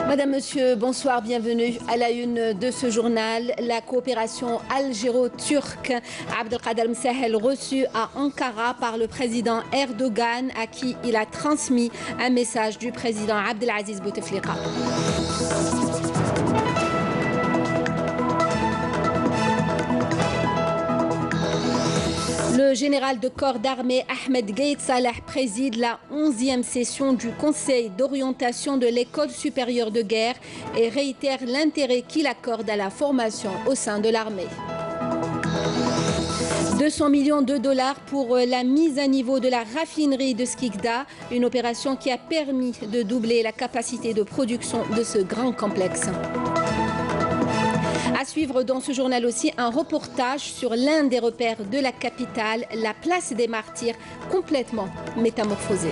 Madame, Monsieur, bonsoir, bienvenue à la une de ce journal. La coopération algéro-turque, Abdelkader Msahel reçu à Ankara par le président Erdogan, à qui il a transmis un message du président Abdelaziz Bouteflika. Le général de corps d'armée Ahmed Gaïd Salah préside la 11e session du Conseil d'orientation de l'École supérieure de guerre et réitère l'intérêt qu'il accorde à la formation au sein de l'armée. 200 millions de dollars pour la mise à niveau de la raffinerie de Skikda, une opération qui a permis de doubler la capacité de production de ce grand complexe. À suivre dans ce journal aussi un reportage sur l'un des repères de la capitale, la place des Martyrs, complètement métamorphosée.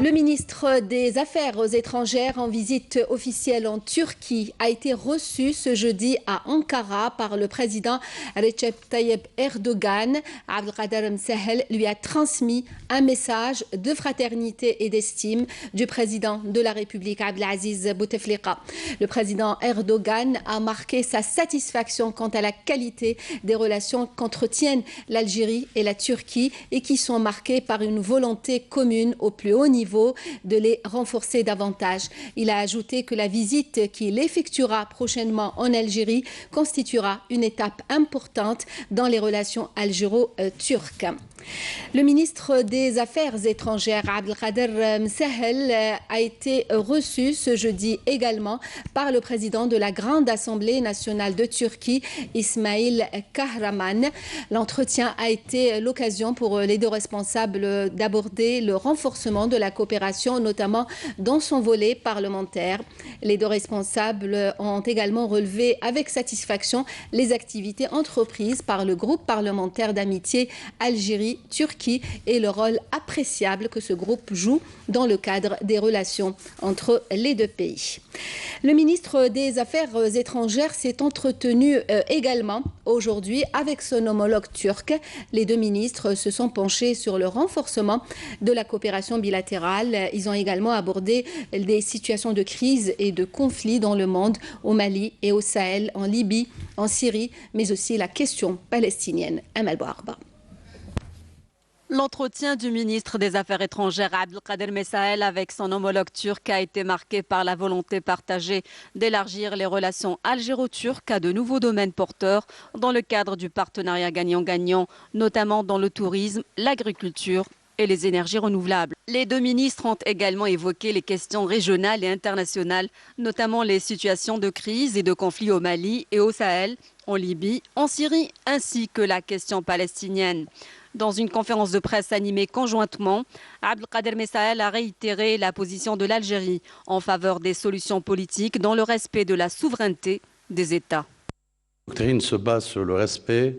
Le ministre des Affaires étrangères en visite officielle en Turquie a été reçu ce jeudi à Ankara par le président Recep Tayyip Erdogan. Abdelkader Msahel lui a transmis un message de fraternité et d'estime du président de la République Abdelaziz Bouteflika. Le président Erdogan a marqué sa satisfaction quant à la qualité des relations qu'entretiennent l'Algérie et la Turquie et qui sont marquées par une volonté commune au plus haut niveau de les renforcer davantage. Il a ajouté que la visite qu'il effectuera prochainement en Algérie constituera une étape importante dans les relations algéro-turques. Le ministre des Affaires étrangères, Abdelkader Msahel, a été reçu ce jeudi également par le président de la Grande Assemblée nationale de Turquie, Ismail Kahraman. L'entretien a été l'occasion pour les deux responsables d'aborder le renforcement de la coopération, notamment dans son volet parlementaire. Les deux responsables ont également relevé avec satisfaction les activités entreprises par le groupe parlementaire d'amitié Algérie-Turquie et le rôle appréciable que ce groupe joue dans le cadre des relations entre les deux pays. Le ministre des Affaires étrangères s'est entretenu également aujourd'hui avec son homologue turc. Les deux ministres se sont penchés sur le renforcement de la coopération bilatérale. Ils ont également abordé des situations de crise et de conflit dans le monde, au Mali et au Sahel, en Libye, en Syrie, mais aussi la question palestinienne. Amal Bouarba. L'entretien du ministre des Affaires étrangères Abdelkader Msahel avec son homologue turc a été marqué par la volonté partagée d'élargir les relations algéro-turques à de nouveaux domaines porteurs dans le cadre du partenariat gagnant-gagnant, notamment dans le tourisme, l'agriculture et les énergies renouvelables. Les deux ministres ont également évoqué les questions régionales et internationales, notamment les situations de crise et de conflit au Mali et au Sahel, en Libye, en Syrie, ainsi que la question palestinienne. Dans une conférence de presse animée conjointement, Abdelkader Msahel a réitéré la position de l'Algérie en faveur des solutions politiques dans le respect de la souveraineté des États. La doctrine se base sur le respect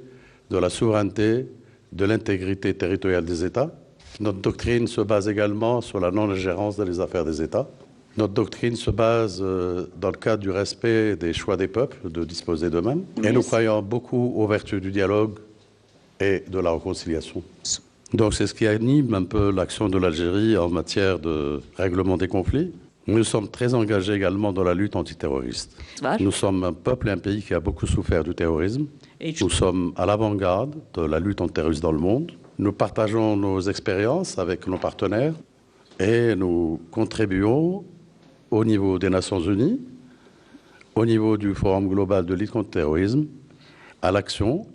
de la souveraineté, de l'intégrité territoriale des États. Notre doctrine se base également sur la non-ingérence dans les affaires des États. Notre doctrine se base dans le cadre du respect des choix des peuples de disposer d'eux-mêmes. Et nous croyons beaucoup aux vertus du dialogue et de la réconciliation. Donc c'est ce qui anime un peu l'action de l'Algérie en matière de règlement des conflits. Nous sommes très engagés également dans la lutte antiterroriste. Nous sommes un peuple et un pays qui a beaucoup souffert du terrorisme. Nous sommes à l'avant-garde de la lutte antiterroriste dans le monde. Nous partageons nos expériences avec nos partenaires et nous contribuons au niveau des Nations Unies, au niveau du Forum global de lutte contre le terrorisme, à l'action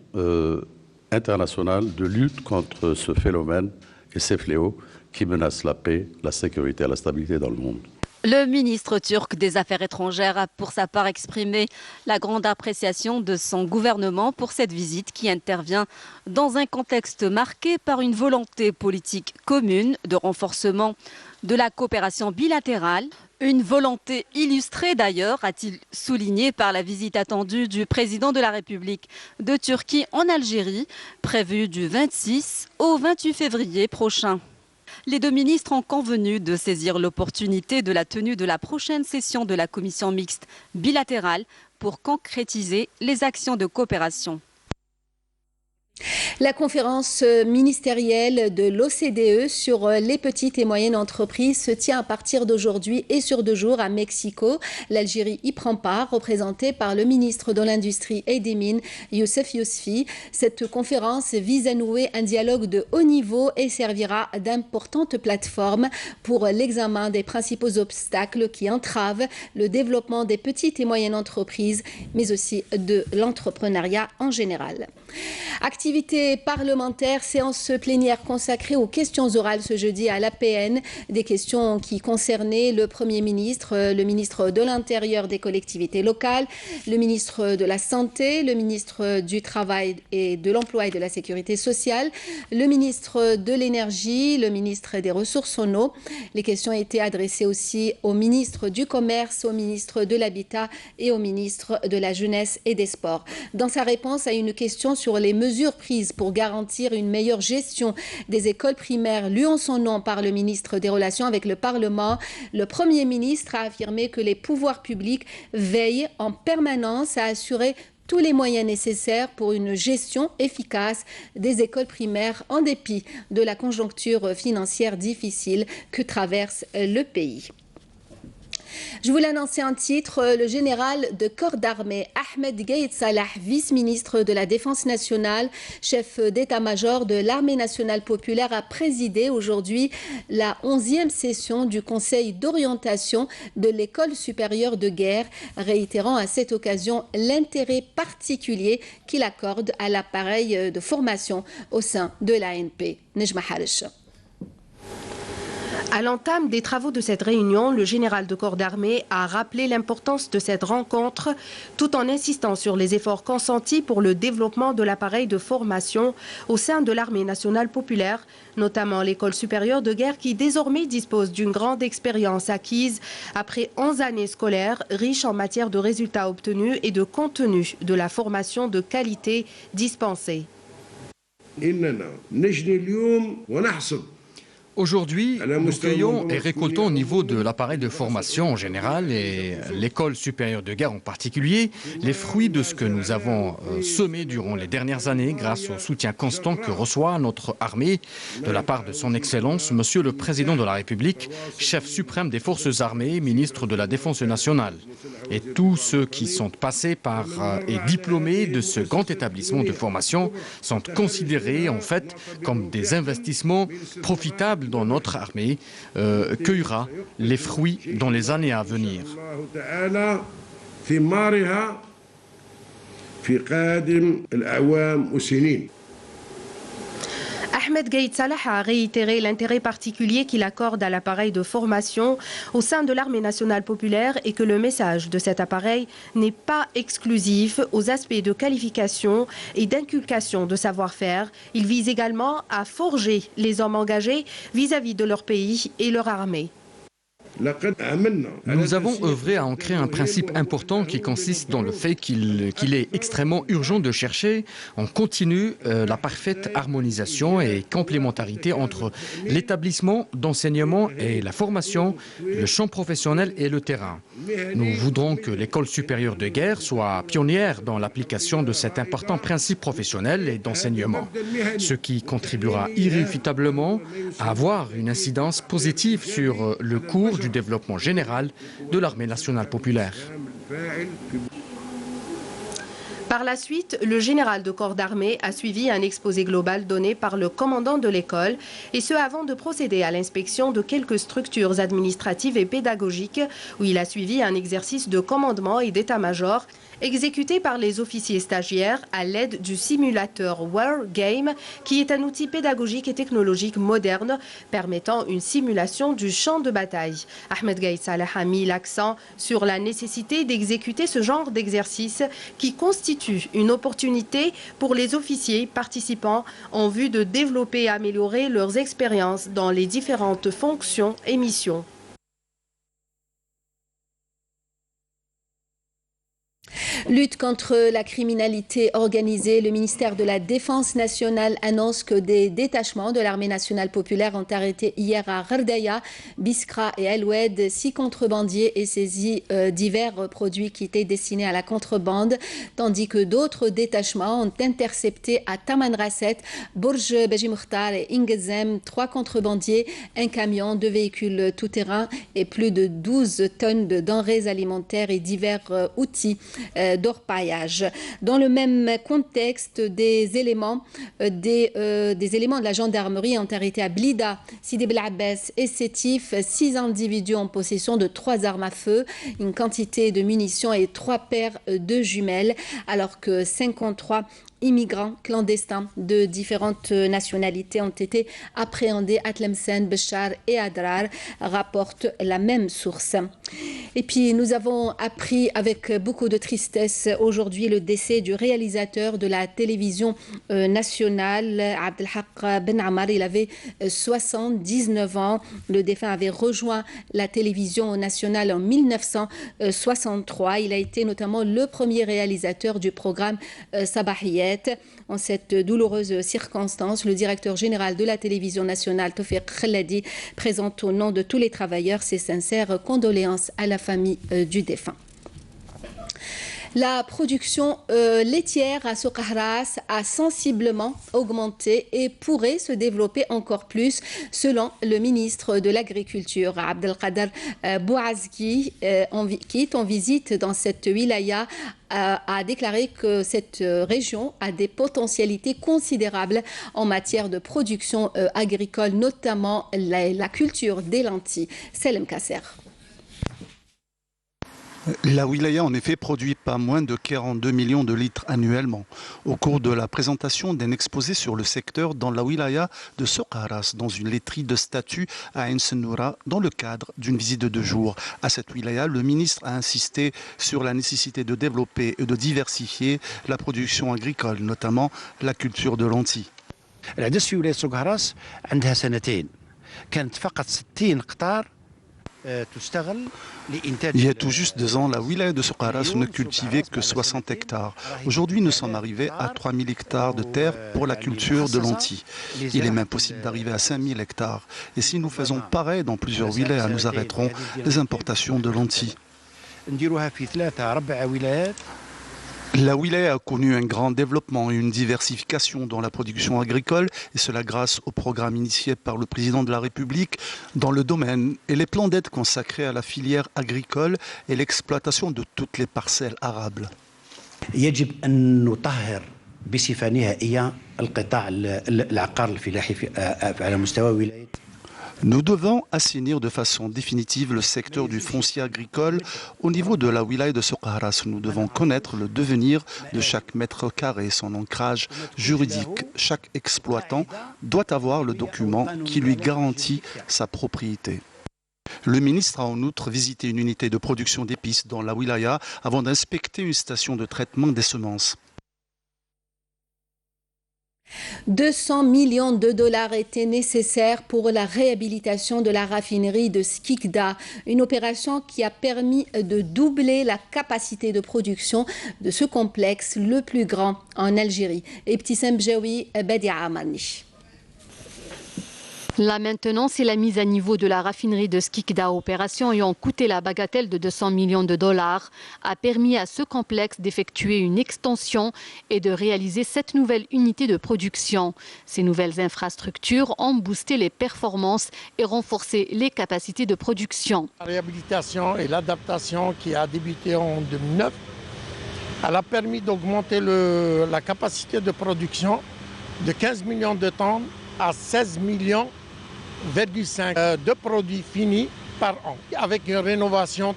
internationale de lutte contre ce phénomène et ces fléaux qui menacent la paix, la sécurité et la stabilité dans le monde. Le ministre turc des Affaires étrangères a pour sa part exprimé la grande appréciation de son gouvernement pour cette visite qui intervient dans un contexte marqué par une volonté politique commune de renforcement de la coopération bilatérale. Une volonté illustrée d'ailleurs, a-t-il souligné, par la visite attendue du président de la République de Turquie en Algérie, prévue du 26 au 28 février prochain. Les deux ministres ont convenu de saisir l'opportunité de la tenue de la prochaine session de la commission mixte bilatérale pour concrétiser les actions de coopération. La conférence ministérielle de l'OCDE sur les petites et moyennes entreprises se tient à partir d'aujourd'hui et sur 2 jours à Mexico. L'Algérie y prend part, représentée par le ministre de l'Industrie et des Mines, Youssef Yousfi. Cette conférence vise à nouer un dialogue de haut niveau et servira d'importante plateforme pour l'examen des principaux obstacles qui entravent le développement des petites et moyennes entreprises, mais aussi de l'entrepreneuriat en général. Activité parlementaire, séance plénière consacrée aux questions orales ce jeudi à l'APN. Des questions qui concernaient le Premier ministre, le ministre de l'Intérieur, des collectivités locales, le ministre de la Santé, le ministre du Travail et de l'Emploi et de la Sécurité sociale, le ministre de l'Énergie, le ministre des Ressources en eau. Les questions étaient adressées aussi au ministre du Commerce, au ministre de l'Habitat et au ministre de la Jeunesse et des Sports. Dans sa réponse à une question sur les mesures prises pour garantir une meilleure gestion des écoles primaires lues en son nom par le ministre des Relations avec le Parlement, le Premier ministre a affirmé que les pouvoirs publics veillent en permanence à assurer tous les moyens nécessaires pour une gestion efficace des écoles primaires en dépit de la conjoncture financière difficile que traverse le pays. Je vous l'annonçais en titre, le général de corps d'armée Ahmed Gaïd Salah, vice-ministre de la Défense nationale, chef d'état-major de l'armée nationale populaire, a présidé aujourd'hui la 11e session du Conseil d'orientation de l'école supérieure de guerre, réitérant à cette occasion l'intérêt particulier qu'il accorde à l'appareil de formation au sein de l'ANP. Nejma Harish. À l'entame des travaux de cette réunion, le général de corps d'armée a rappelé l'importance de cette rencontre tout en insistant sur les efforts consentis pour le développement de l'appareil de formation au sein de l'armée nationale populaire, notamment l'école supérieure de guerre qui désormais dispose d'une grande expérience acquise après 11 années scolaires riches en matière de résultats obtenus et de contenu de la formation de qualité dispensée. Aujourd'hui, nous cueillons et récoltons au niveau de l'appareil de formation en général et l'école supérieure de guerre en particulier, les fruits de ce que nous avons semé durant les dernières années grâce au soutien constant que reçoit notre armée de la part de son Excellence, Monsieur le Président de la République, chef suprême des forces armées, ministre de la Défense nationale. Et tous ceux qui sont passés par et diplômés de ce grand établissement de formation sont considérés en fait comme des investissements profitables dans notre armée, cueillera les fruits dans les années à venir. Ahmed Gaïd Salah a réitéré l'intérêt particulier qu'il accorde à l'appareil de formation au sein de l'armée nationale populaire et que le message de cet appareil n'est pas exclusif aux aspects de qualification et d'inculcation de savoir-faire. Il vise également à forger les hommes engagés vis-à-vis de leur pays et leur armée. Nous avons œuvré à ancrer un principe important qui consiste dans le fait qu'il est extrêmement urgent de chercher en continu la parfaite harmonisation et complémentarité entre l'établissement d'enseignement et la formation, le champ professionnel et le terrain. Nous voudrons que l'école supérieure de guerre soit pionnière dans l'application de cet important principe professionnel et d'enseignement, ce qui contribuera irréfutablement à avoir une incidence positive sur le cours du développement général de l'armée nationale populaire. Par la suite, le général de corps d'armée a suivi un exposé global donné par le commandant de l'école, et ce avant de procéder à l'inspection de quelques structures administratives et pédagogiques, où il a suivi un exercice de commandement et d'état-major exécuté par les officiers stagiaires à l'aide du simulateur War Game, qui est un outil pédagogique et technologique moderne permettant une simulation du champ de bataille. Ahmed Gaïd Salah a mis l'accent sur la nécessité d'exécuter ce genre d'exercice qui constitue une opportunité pour les officiers participants en vue de développer et améliorer leurs expériences dans les différentes fonctions et missions. Lutte contre la criminalité organisée, le ministère de la Défense nationale annonce que des détachements de l'armée nationale populaire ont arrêté hier à Ghardaya, Biskra et El Oued 6 contrebandiers et saisi divers produits qui étaient destinés à la contrebande, tandis que d'autres détachements ont intercepté à Tamanrasset, Bourj Beji Mukhtar et Ingezem 3 contrebandiers, un camion, 2 véhicules tout-terrain et plus de 12 tonnes de denrées alimentaires et divers outils d'orpaillage. Dans le même contexte, des éléments de la gendarmerie ont arrêté à Blida, Sidi Bel Abbès et Sétif 6 individus en possession de 3 armes à feu, une quantité de munitions et 3 paires de jumelles, alors que 53 immigrants clandestins de différentes nationalités ont été appréhendés à Tlemcen, Béchar et Adrar, rapporte la même source. Et puis nous avons appris avec beaucoup de tristesse aujourd'hui le décès du réalisateur de la télévision nationale, Abdelhak Ben Ammar. Il avait 79 ans. Le défunt avait rejoint la télévision nationale en 1963. Il a été notamment le premier réalisateur du programme Sabahiyat. En cette douloureuse circonstance, le directeur général de la télévision nationale, Tawfiq Khaladi, présente au nom de tous les travailleurs ses sincères condoléances à la famille du défunt. La production laitière à Soukahras a sensiblement augmenté et pourrait se développer encore plus, selon le ministre de l'Agriculture, Abdelkader Bouazki, qui est en visite dans cette wilaya, a déclaré que cette région a des potentialités considérables en matière de production agricole, notamment la culture des lentilles. Selem Kasser. La wilaya, en effet, produit pas moins de 42 millions de litres annuellement. Au cours de la présentation d'un exposé sur le secteur dans la wilaya de Soukahras, dans une laiterie de statut à Ain Sennoura, dans le cadre d'une visite de 2 jours à cette wilaya, le ministre a insisté sur la nécessité de développer et de diversifier la production agricole, notamment la culture de lentilles. العدس في ولاية سوكهراس عندها سنتين كانت فقط 60 قطار. Il y a tout juste 2 ans, la wilaya de Soukahras ne cultivait que 60 hectares. Aujourd'hui, nous sommes arrivés à 3000 hectares de terre pour la culture de lentilles. Il est même possible d'arriver à 5000 hectares. Et si nous faisons pareil dans plusieurs wilayas, nous arrêterons les importations de lentilles. La wilaya a connu un grand développement et une diversification dans la production agricole, et cela grâce au programme initié par le président de la République dans le domaine et les plans d'aide consacrés à la filière agricole et l'exploitation de toutes les parcelles arables. يجب أن نطهر بصفة نهائية القطاع العقار الفلاحي على مستوى ولاية. Nous devons assainir de façon définitive le secteur du foncier agricole au niveau de la wilaya de Soukahras. Nous devons connaître le devenir de chaque mètre carré, son ancrage juridique. Chaque exploitant doit avoir le document qui lui garantit sa propriété. Le ministre a en outre visité une unité de production d'épices dans la wilaya avant d'inspecter une station de traitement des semences. 200 millions de dollars étaient nécessaires pour la réhabilitation de la raffinerie de Skikda, une opération qui a permis de doubler la capacité de production de ce complexe le plus grand en Algérie. Ibtissam Bjaoui, Badia Amani. La maintenance et la mise à niveau de la raffinerie de Skikda, opération ayant coûté la bagatelle de 200 millions de dollars, a permis à ce complexe d'effectuer une extension et de réaliser 7 nouvelles unités de production. Ces nouvelles infrastructures ont boosté les performances et renforcé les capacités de production. La réhabilitation et l'adaptation qui a débuté en 2009, elle a permis d'augmenter la capacité de production de 15 millions de tonnes à 16 millions de produits finis par an, avec une rénovation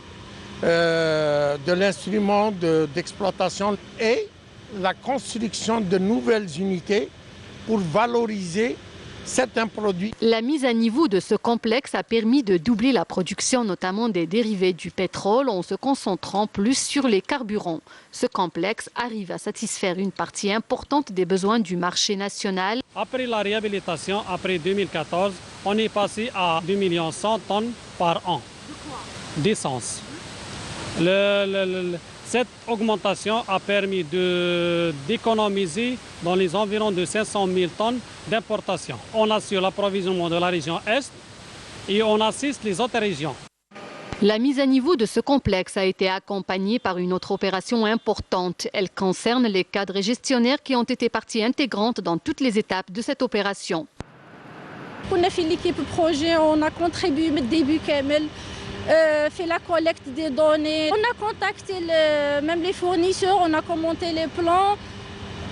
de l'instrument d'exploitation et la construction de nouvelles unités pour valoriser certains produits. La mise à niveau de ce complexe a permis de doubler la production, notamment des dérivés du pétrole, en se concentrant plus sur les carburants. Ce complexe arrive à satisfaire une partie importante des besoins du marché national. Après la réhabilitation, après 2014, on est passé à 2 100 000 tonnes par an d'essence. Cette augmentation a permis d'économiser dans les environs de 500 000 tonnes d'importation. On assure l'approvisionnement de la région Est et on assiste les autres régions. La mise à niveau de ce complexe a été accompagnée par une autre opération importante. Elle concerne les cadres et gestionnaires qui ont été partie intégrante dans toutes les étapes de cette opération. On a fait l'équipe projet, on a contribué au début Kamel, fait la collecte des données. On a contacté même les fournisseurs, on a commenté les plans.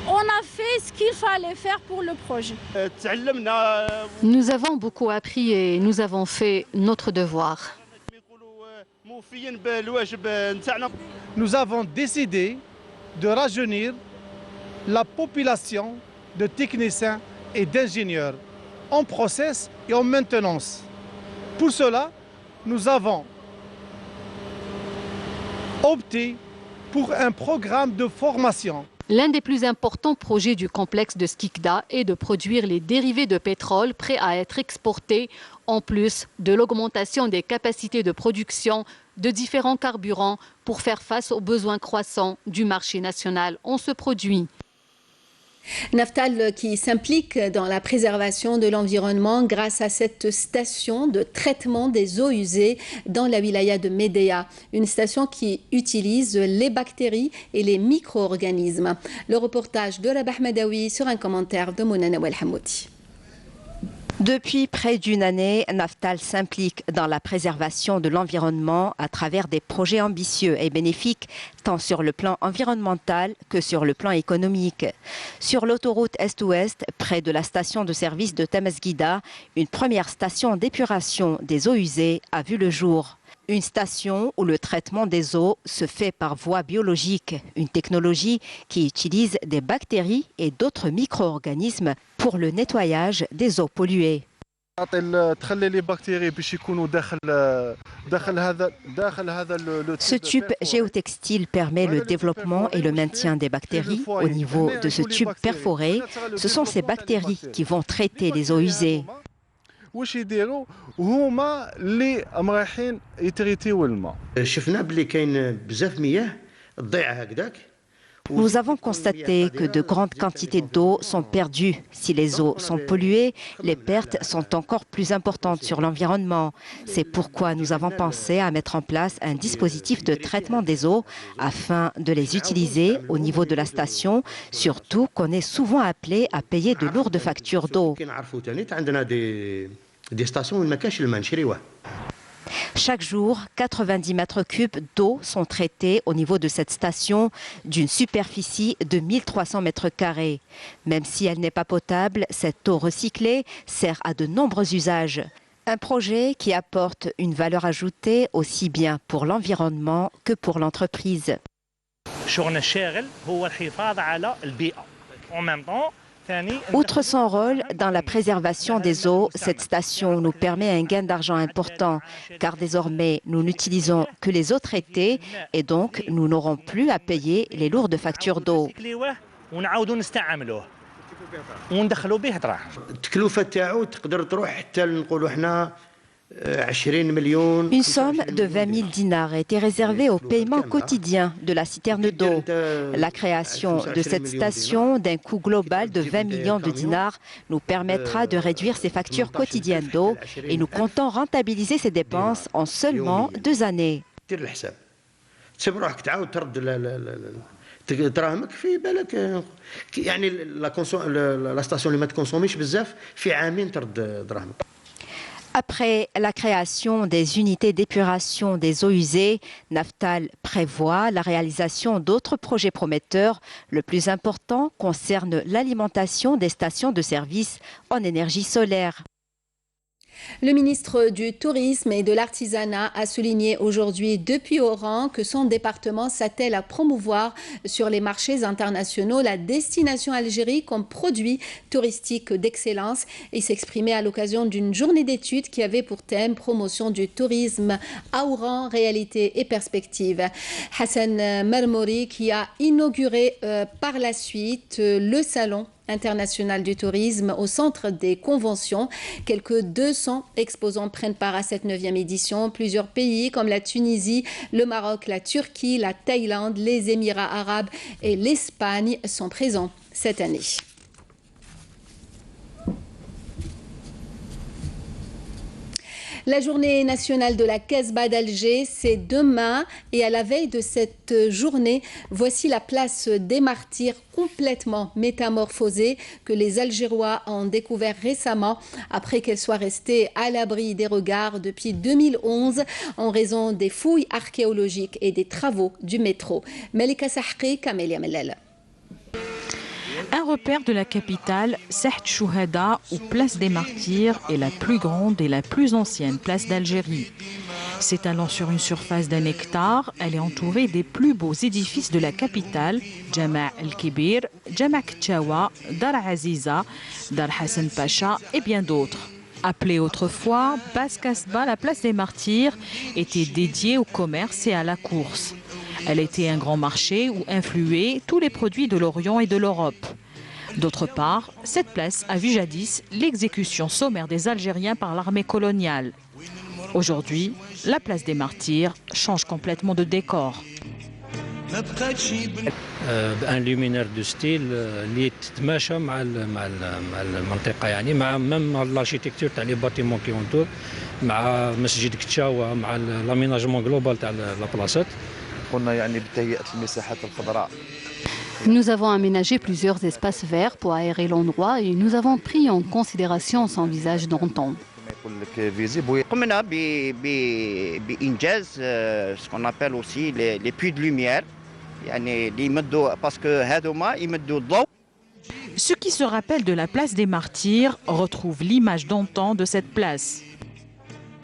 On a fait ce qu'il fallait faire pour le projet. Nous avons beaucoup appris et nous avons fait notre devoir. Nous avons décidé de rajeunir la population de techniciens et d'ingénieurs en process et en maintenance. Pour cela, nous avons opté pour un programme de formation. L'un des plus importants projets du complexe de Skikda est de produire les dérivés de pétrole prêts à être exportés, en plus de l'augmentation des capacités de production de différents carburants pour faire face aux besoins croissants du marché national en ce produit. Naftal qui s'implique dans la préservation de l'environnement grâce à cette station de traitement des eaux usées dans la wilaya de Médéa. Une station qui utilise les bactéries et les micro-organismes. Le reportage de Rabah Madawi sur un commentaire de Mouna Nawel Hamoudi. Depuis près d'une année, Naftal s'implique dans la préservation de l'environnement à travers des projets ambitieux et bénéfiques, tant sur le plan environnemental que sur le plan économique. Sur l'autoroute Est-Ouest, près de la station de service de Temesguida, une première station d'épuration des eaux usées a vu le jour. Une station où le traitement des eaux se fait par voie biologique, une technologie qui utilise des bactéries et d'autres micro-organismes pour le nettoyage des eaux polluées. Ce tube géotextile permet le développement et le maintien des bactéries. Au niveau de ce tube perforé, ce sont ces bactéries qui vont traiter les eaux usées. واش يديروا هما اللي رايحين يتريتيو الماء شفنا بلي كاين بزاف مياه تضيع هكذاك. Nous avons constaté que de grandes quantités d'eau sont perdues. Si les eaux sont polluées, les pertes sont encore plus importantes sur l'environnement. C'est pourquoi nous avons pensé à mettre en place un dispositif de traitement des eaux afin de les utiliser au niveau de la station, surtout qu'on est souvent appelé à payer de lourdes factures d'eau. Chaque jour, 90 mètres cubes d'eau sont traités au niveau de cette station d'une superficie de 1300 mètres carrés. Même si elle n'est pas potable, cette eau recyclée sert à de nombreux usages. Un projet qui apporte une valeur ajoutée aussi bien pour l'environnement que pour l'entreprise. Outre son rôle dans la préservation des eaux, cette station nous permet un gain d'argent important, car désormais nous n'utilisons que les eaux traitées et donc nous n'aurons plus à payer les lourdes factures d'eau. Une somme de 20 000 dinars a été réservée au paiement quotidien de la citerne d'eau. La création de cette station d'un coût global de 20 millions de dinars nous permettra de réduire ces factures quotidiennes d'eau et nous comptons rentabiliser ces dépenses en seulement 2 années. دراهمك في بالك يعني لا ستاسيون اللي ما تكونسوميش بزاف في عامين ترد دراهمك. Après la création des unités d'épuration des eaux usées, Naftal prévoit la réalisation d'autres projets prometteurs. Le plus important concerne l'alimentation des stations de service en énergie solaire. Le ministre du Tourisme et de l'Artisanat a souligné aujourd'hui depuis Oran que son département s'attelle à promouvoir sur les marchés internationaux la destination Algérie comme produit touristique d'excellence et s'exprimait à l'occasion d'une journée d'études qui avait pour thème promotion du tourisme à Oran, réalité et perspective. Hassan Marmouri qui a inauguré par la suite le salon international du tourisme au centre des conventions. Quelques 200 exposants prennent part à cette 9e édition. Plusieurs pays comme la Tunisie, le Maroc, la Turquie, la Thaïlande, les Émirats arabes et l'Espagne sont présents cette année. La journée nationale de la Casbah d'Alger, c'est demain. Et à la veille de cette journée, voici la place des martyrs complètement métamorphosée que les Algérois ont découvert récemment après qu'elle soit restée à l'abri des regards depuis 2011 en raison des fouilles archéologiques et des travaux du métro. Melika Sahqi, Camélia Mellel. Un repère de la capitale, Saht Chouhada, ou place des Martyrs, est la plus grande et la plus ancienne place d'Algérie. S'étalant sur une surface d'1 hectare, elle est entourée des plus beaux édifices de la capitale, Jama' el-Kibir, Jama' Kchawa, Dar Aziza, Dar Hassan Pacha et bien d'autres. Appelée autrefois Bas Casbah, la place des Martyrs était dédiée au commerce et à la course. Elle était un grand marché où influaient tous les produits de l'Orient et de l'Europe. D'autre part, cette place a vu jadis l'exécution sommaire des Algériens par l'armée coloniale. Aujourd'hui, la place des Martyrs change complètement de décor. un luminaire de style اللي تتماشى مع المنطقه يعني مع l'architecture تاع لي باتيمون كي اونتور مع مسجد كتشاوا مع لاميناجمون جلوبال تاع لا بلاصات. قلنا يعني بتهيئة المساحات الخضراء. Nous avons aménagé plusieurs espaces verts pour aérer l'endroit et nous avons pris en considération son visage d'antan. قمنا بإنجاز ce qu'on appelle aussi les puits de lumière يعني اللي يمدوا باسكو هذوما يمدوا الضوء. Ceux qui se rappellent de la place des Martyrs retrouvent l'image d'antan de cette place.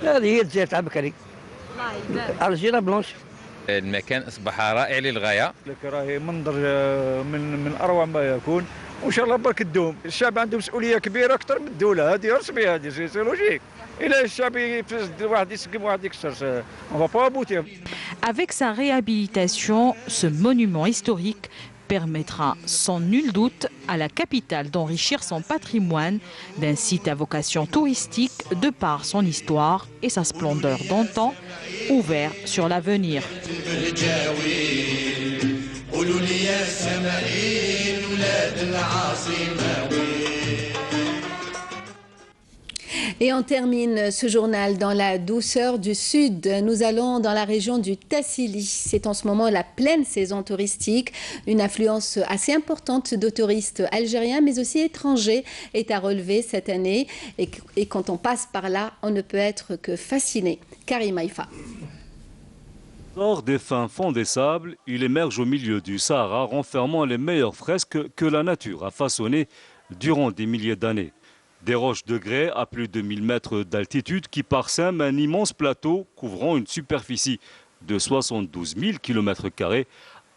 هذه هي الجزيرة تاع بكري. الجزيرة بلونش. المكان أصبح رائع للغاية. راهي منظر من أروع ما يكون وإن شاء الله برك الدوم. الشعب عنده مسؤولية كبيرة أكثر من الدولة، هذه رسمي، هذه سي لوجيك. إلا الشعب واحد يسقم واحد يكسر on va pas aboutir. Avec sa réhabilitation, ce monument historique permettra sans nul doute à la capitale d'enrichir son patrimoine d'un site à vocation touristique de par son histoire et sa splendeur d'antan, ouvert sur l'avenir. Et on termine ce journal dans la douceur du sud. Nous allons dans la région du Tassili. C'est en ce moment la pleine saison touristique. Une affluence assez importante de touristes algériens, mais aussi étrangers, est à relever cette année. Et quand on passe par là, on ne peut être que fasciné. Karim Haïfa. Hors des fins fonds des sables, il émerge au milieu du Sahara, renfermant les meilleures fresques que la nature a façonnées durant des milliers d'années. Des roches de grès à plus de 1000 mètres d'altitude qui parsèment un immense plateau couvrant une superficie de 72 000 km²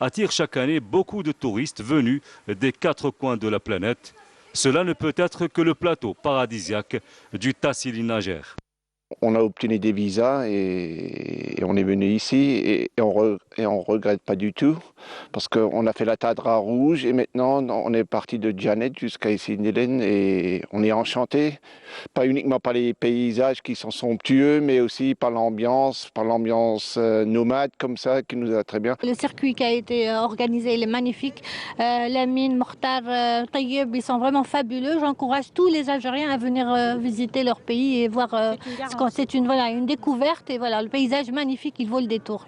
attirent chaque année beaucoup de touristes venus des 4 coins de la planète. Cela ne peut être que le plateau paradisiaque du Tassili Nager. On a obtenu des visas et on est venu ici et on regrette pas du tout parce qu'on a fait la Tadra rouge et maintenant on est parti de Djanet jusqu'à Issy-Nélen et on est enchanté, pas uniquement par les paysages qui sont somptueux mais aussi par l'ambiance nomade comme ça qui nous a très bien. Le circuit qui a été organisé, il est magnifique. Lamine, Mokhtar, Taïeb, ils sont vraiment fabuleux. J'encourage tous les Algériens à venir visiter leur pays et voir c'est une découverte et voilà, le paysage magnifique, il vaut le détour.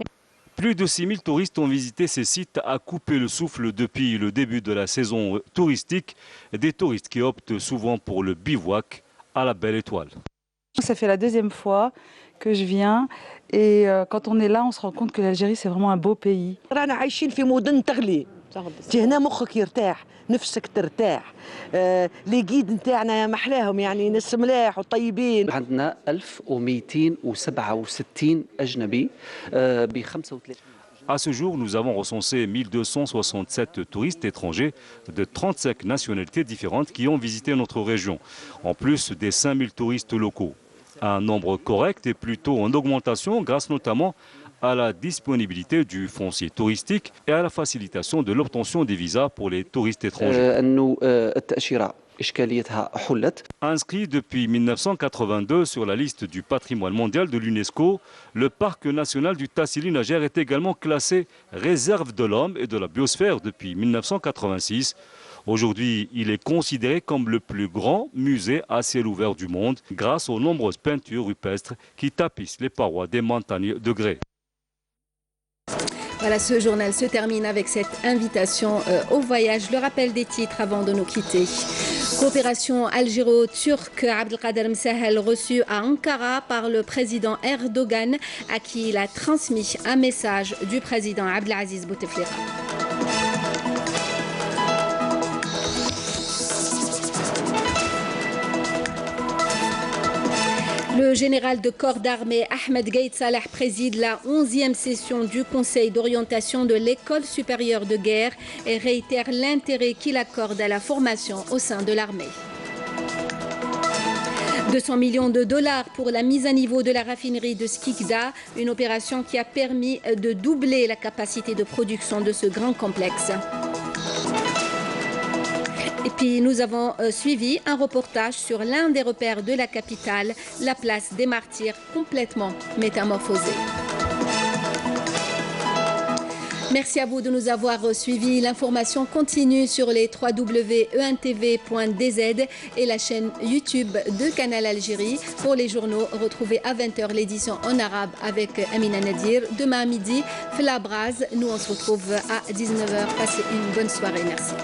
Plus de 6000 touristes ont visité ces sites à couper le souffle depuis le début de la saison touristique. Des touristes qui optent souvent pour le bivouac à la Belle Étoile. Ça fait la deuxième fois que je viens et quand on est là, on se rend compte que l'Algérie, c'est vraiment un beau pays. هنا مخك يرتاح نفسك ترتاح لي جيد نتاعنا محلاهم يعني ناس ملاح وطيبين عندنا 1267 أجنبي ب 35. À ce jour, nous avons recensé 1267 touristes étrangers de 35 nationalités différentes qui ont visité notre région, en plus des 5000 touristes locaux. Un nombre correct et plutôt en augmentation grâce notamment à la disponibilité du foncier touristique et à la facilitation de l'obtention des visas pour les touristes étrangers. Inscrit depuis 1982 sur la liste du patrimoine mondial de l'UNESCO, le parc national du Tassili Najer est également classé réserve de l'homme et de la biosphère depuis 1986. Aujourd'hui, il est considéré comme le plus grand musée à ciel ouvert du monde grâce aux nombreuses peintures rupestres qui tapissent les parois des montagnes de grès. Voilà, ce journal se termine avec cette invitation au voyage. Le rappel des titres avant de nous quitter. Coopération algéro-turque, Abdelkader Msahel reçu à Ankara par le président Erdogan, à qui il a transmis un message du président Abdelaziz Bouteflika. Le général de corps d'armée Ahmed Gaïd Salah préside la 11e session du Conseil d'orientation de l'École supérieure de guerre et réitère l'intérêt qu'il accorde à la formation au sein de l'armée. 200 millions de dollars pour la mise à niveau de la raffinerie de Skikda, une opération qui a permis de doubler la capacité de production de ce grand complexe. Et puis nous avons suivi un reportage sur l'un des repères de la capitale, la place des Martyrs, complètement métamorphosée. Merci à vous de nous avoir suivis. L'information continue sur les www.entv.dz et la chaîne YouTube de Canal Algérie. Pour les journaux, retrouvez à 20h l'édition en arabe avec Amina Nadir. Demain à midi, Flabraz. Nous on se retrouve à 19h. Passez une bonne soirée. Merci.